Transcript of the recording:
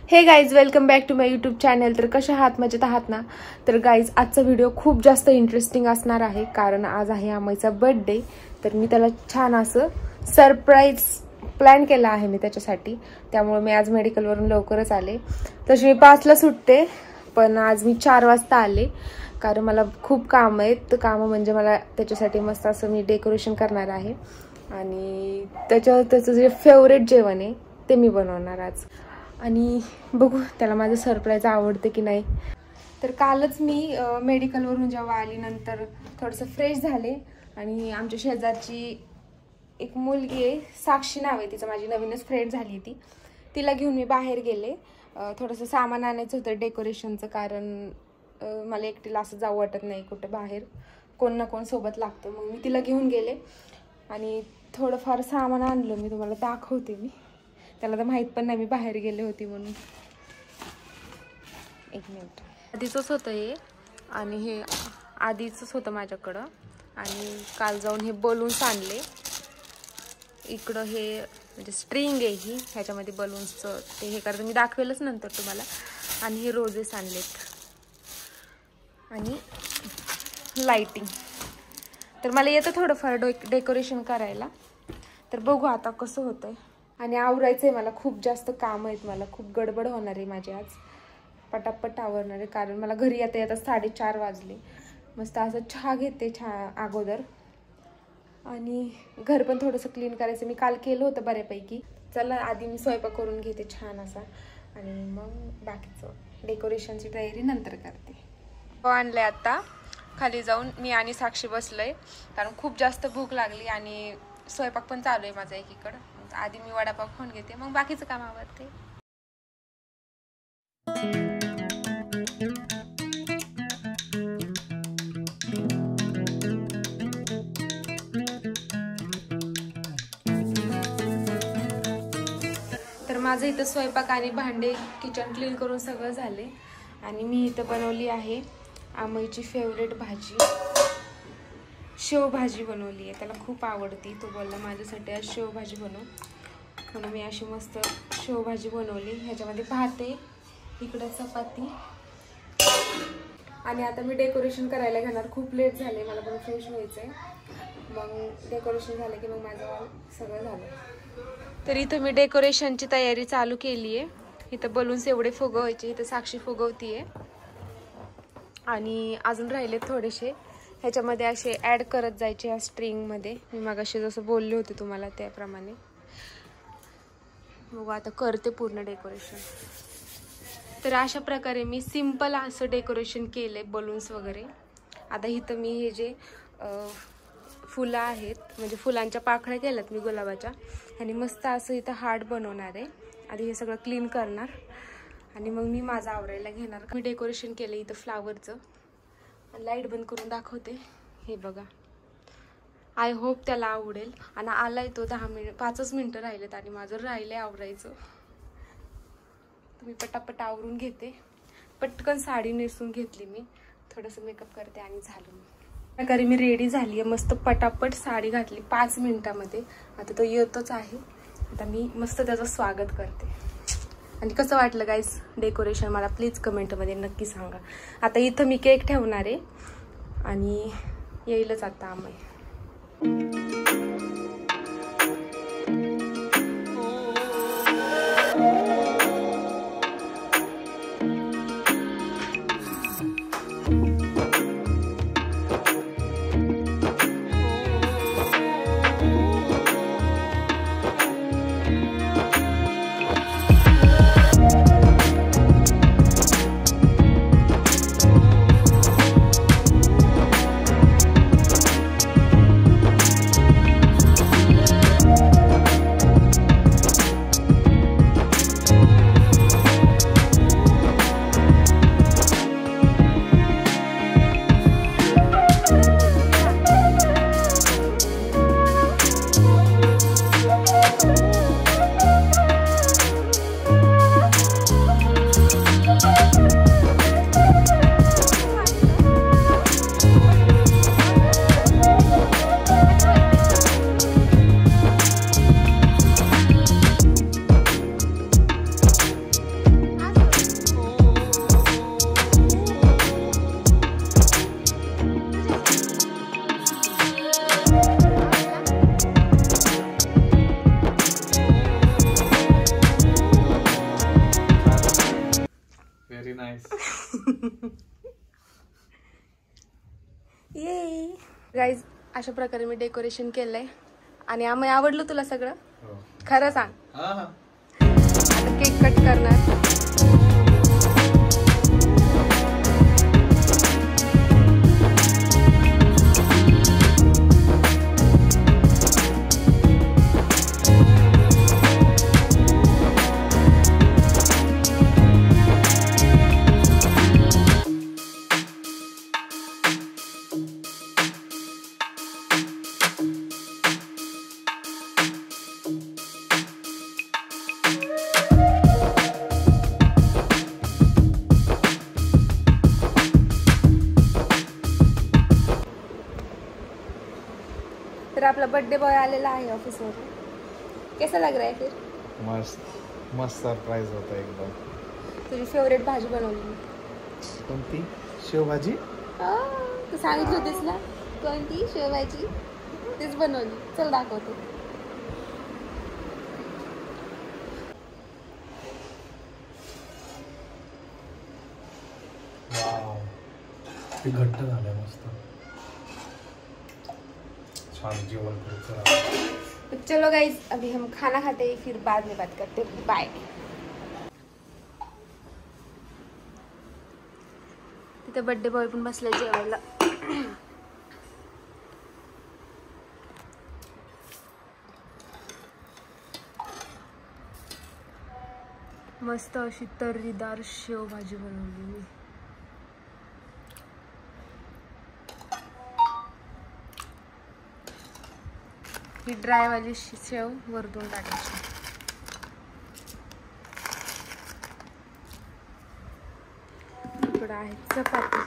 हे guys, welcome back to my YouTube channel. तर कशा आहात, मजेत आहात ना? तर गाईज, आजचा व्हिडिओ खूप जास्त इंटरेस्टिंग असणार आहे, कारण आज आहे अमयचा बर्थडे. तर मी त्याला छान असं सरप्राईज प्लॅन केला आहे मी त्याच्यासाठी. त्यामुळे मी आज मेडिकलवरून लवकरच आले. तशी मी 5ला सुटते, पण आज मी 4 वाजता आले, कारण मला खूप काम आहेत. कामं म्हणजे मला त्याच्यासाठी मस्त असं मी डेकोरेशन करणार आहे, आणि त्याचं जे फेवरेट जेवण आहे ते मी बनवणार आज. आणि बघू त्याला माझं सरप्राईज आवडते की नाही. तर कालच मी मेडिकलवरून जेव्हा आली, नंतर थोडंसं फ्रेश झाले, आणि आमच्या शेजारची एक मुलगी आहे, साक्षी नाव आहे तिचं, माझी नवीनच फ्रेंड झाली ती. तिला घेऊन मी बाहेर गेले. थोडंसं सामान आणायचं होतं डेकोरेशनचं, कारण मला एकटीला असं जाऊ वाटत नाही कुठं बाहेर, कोण ना कोण सोबत लागतं. मग मी तिला घेऊन गेले आणि थोडंफार सामान आणलं. मी तुम्हाला दाखवते. मी त्याला तर माहीत पण नाही मी बाहेर गेले होती म्हणून. एक मिनिट. आधीचंच होतं हे, आणि हे आधीचंच होतं माझ्याकडं. आणि काल जाऊन हे बलून्स आणले. इकडं हे म्हणजे स्ट्रिंग आहे ही, ह्याच्यामध्ये बलून्सचं ते हे करतं, मी दाखवेलच नंतर तुम्हाला. आणि हे रोजेस आणलेत, आणि लाइटिंग. तर मला येतं थोडंफार डेकोरेशन करायला. तर बघू आता कसं होतंय. आणि आवरायचं आहे मला, खूप जास्त काम आहेत मला, खूप गडबड होणार आहे माझी आज. पटापट आवरणार आहे, कारण मला घरी येता येता 4:30 वाजले. मस्त असं चहा घेते अगोदर, आणि घर पण थोडंसं क्लीन करायचं. मी काल केलं होतं बऱ्यापैकी. चला आधी मी स्वयंपाक करून घेते छान असा, आणि मग बाकीचं डेकोरेशनची तयारी नंतर करते. आणले आता खाली जाऊन मी आणि साक्षी बसलोय, कारण खूप जास्त भूक लागली, आणि स्वयंपाक पण चालू आहे माझा एकीकडं. आधी मी वडापाव खाऊन घेते, मग बाकीचं काम आवडते. तर माझं इथं स्वयंपाक आणि भांडे, किचन क्लीन करून सगळं झाले. आणि मी इथं बनवली आहे अमयची फेवरेट भाजी, शेवभाजी बनवली आहे. त्याला खूप आवडती. तो बोलला माझ्यासाठी आज शेवभाजी बनव, म्हणून मी अशी मस्त शेवभाजी बनवली. ह्याच्यामध्ये भात आहे, इकडे चपाती. आणि आता मी डेकोरेशन करायला घेणार. खूप लेट झाले, मला पण फ्रेश व्हायचं आहे. मग डेकोरेशन झालं की मग माझं सगळं झालं. तर इथं मी डेकोरेशनची तयारी चालू केली आहे. इथं बलून्स एवढे फुगवायचे, इथं साक्षी फुगवतीये, आणि अजून राहिले थोडेसे. ह्याच्यामध्ये असे ॲड करत जायचे या स्ट्रिंगमध्ये. मी मगाशी जसं बोलले होते तुम्हाला त्याप्रमाणे. बघू आता करते पूर्ण डेकोरेशन. तर अशा प्रकारे मी सिम्पल असं डेकोरेशन केलं आहे, बलून्स वगैरे. आता इथं मी हे जे फुलं आहेत, म्हणजे फुलांच्या पाकळ्या केल्यात मी गुलाबाच्या, आणि मस्त असं इथं हार्ट बनवणार आहे. आधी हे सगळं क्लीन करणार, आणि मग मी माझं आवरायला घेणार. मी डेकोरेशन केलं इथं फ्लावरचं. लाईट बंद करून दाखवते. हे बघा, आय होप त्याला आवडेल. आणि आलाय तो 5च मिनटं राहिलेत, आणि माझं राहिलंय आवरायचं. मी पटापट आवरून घेते. पटकन साडी नेसून घेतली मी, थोडंसं मेकअप करते, आणि झालं. प्रकारे मी रेडी झाली आहे. मस्त पटापट साडी घातली 5 मिनिटामध्ये. आता तो येतोच आहे. आता मी मस्त त्याचं स्वागत करते. आणि कसं वाटलं गाईस डेकोरेशन, मला प्लीज कमेंटमध्ये नक्की सांगा. आता इथं मी केक ठेवणार आहे, आणि येईलच आता अमय. नाईस. ये गाईज, अशा प्रकारे मी डेकोरेशन केलंय आणि आम्ही आवडलं तुला सगळं? खरं सांग. आता केक कट करणार. तर आपला बर्थडे बॉय आलेला आहे ऑफिस मध्ये. कैसा लग रहा है फिर? मस्त मस्त सरप्राईज होता एकदम. तुझी फेवरेट भाजी बनवली. कोणती? शेवभाजी. तू सांगितलं होतीस ना कोणती शेवभाजी, तीच बनवली. चल दाखवतो. ते घट्ट झालंय मस्त. छान जेवण करू. चलो गाइस, अभी हम खाना खाते हैं, फिर बाद में बात करते हैं. बाय. तिथे बर्थडे बॉय पण बसलाय जेवायला. मस्त अशी तर्रीदार शेवभाजी बनवली. ही ड्रायवाली शेव वरतून टाकायची. इकडं आहे चपाती.